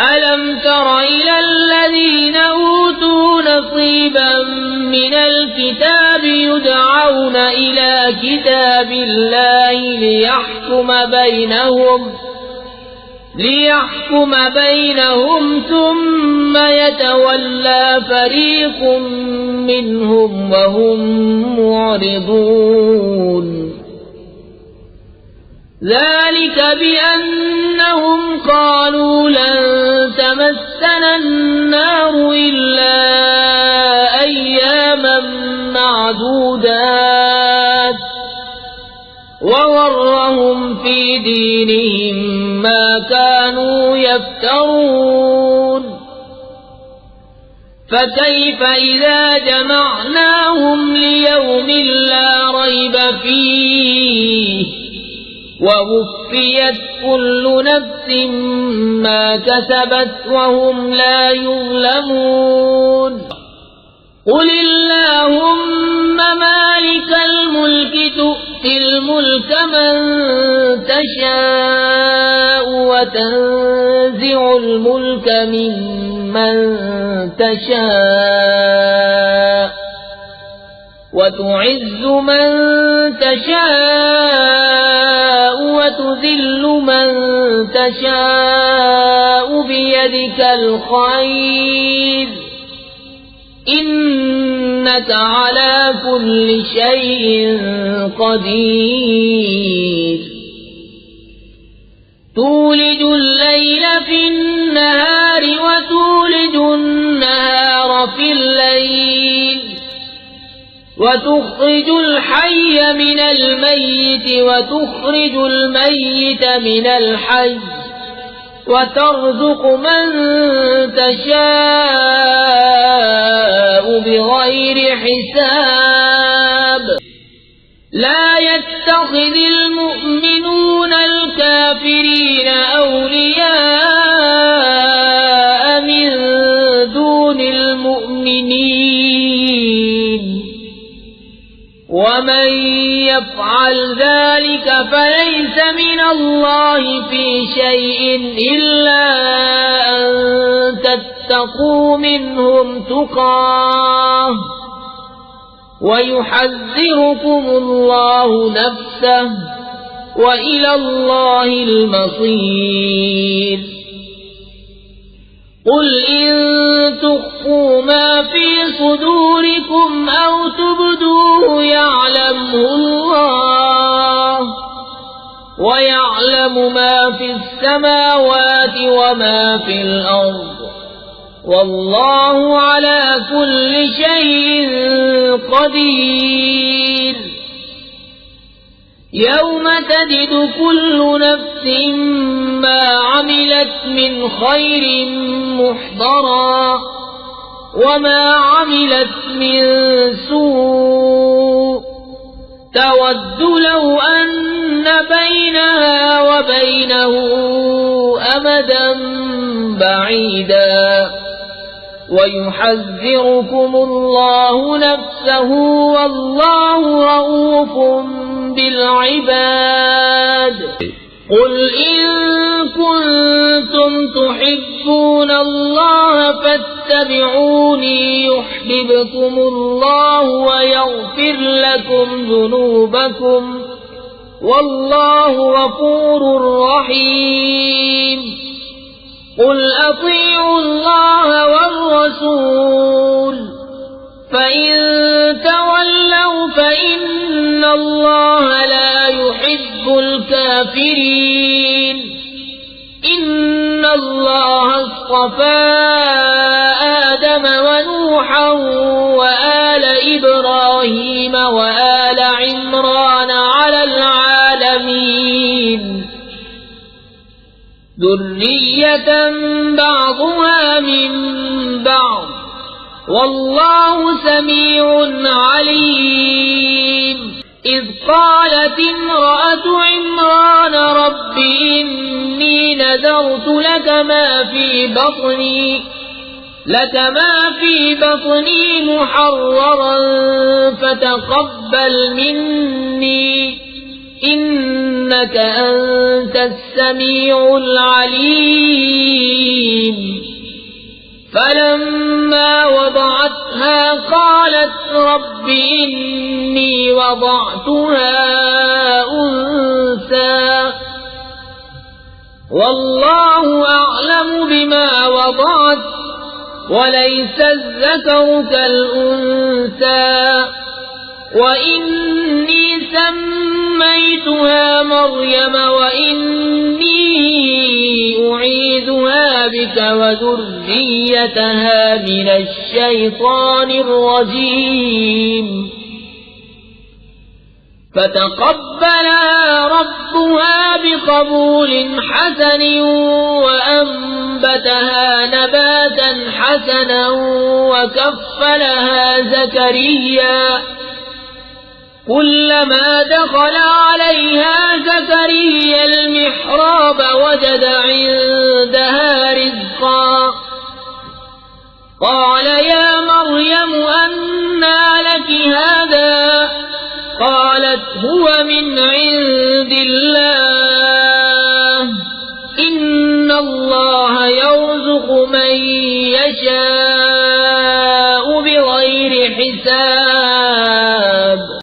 ألم تر إلى الذين أوتوا نصيبا من الكتاب يدعون إلى كتاب الله ليحكم بينهم ثم يتولى فريق منهم وهم معرضون ذلك بأنهم قالوا لن تمسنا النار إلا أياما معدودات وغرهم في دينهم ما كانوا يفترون فكيف إذا جمعناهم ليوم لا ريب فيه ووفيت كل نفس ما كسبت وهم لا يظلمون قل اللهم مالك الملك تؤتي الملك من تشاء وتنزع الملك ممن تشاء وتعز من تشاء وتذل من تشاء بيدك الخير إنك على كل شيء قدير تولج الليل في النهار وتولج النهار في الليل وتخرج الحي من الميت وتخرج الميت من الحي وترزق من تشاء بغير حساب لا يتخذ المؤمنون الكافرين أولياء من دون المؤمنين ومن يفعل ذلك فليس من الله في شيء إلا أن تتقوا منهم تقاه ويحذركم الله نفسه وإلى الله المصير قل إن تخفوا ما في صدوركم أو تبدوه يعلمه الله ويعلم ما في السماوات وما في الأرض والله على كل شيء قدير يوم تجد كل نفس ما عملت من خير محضرا وما عملت من سوء تود لو أن بينها وبينه أمدا بعيدا ويحذركم الله نفسه والله رؤوف بالعباد قل إن كنتم تحبون الله فاتبعوني يحببكم الله ويغفر لكم ذنوبكم والله غفور رحيم قل أطيعوا الله والرسول فإن تولوا فإن الله لا يحب الكافرين إن الله اصطفى آدم ونوحا وآل إبراهيم وآل عمران على العالمين ذرية بعضها من بعض والله سميع عليم إذ قالت امرأة عمران رب إني نذرت لك ما في بطني محررا فتقبل مني إنك أنت السميع العليم قالت رب إني وضعتها أنثى والله أعلم بما وضعت وليس الذكر كالأنثى وإني سميتها مريم وإني أعيذها بك وذريتها من الشيطان الرجيم فتقبلها ربها بقبول حسن وأنبتها نباتا حسنا وكفلها زكريا كلما دخل عليها زكريا المحراب وجد عندها رزقا قال يا مريم أنى لك هذا قالت هو من عند الله إن الله يرزق من يشاء بغير حساب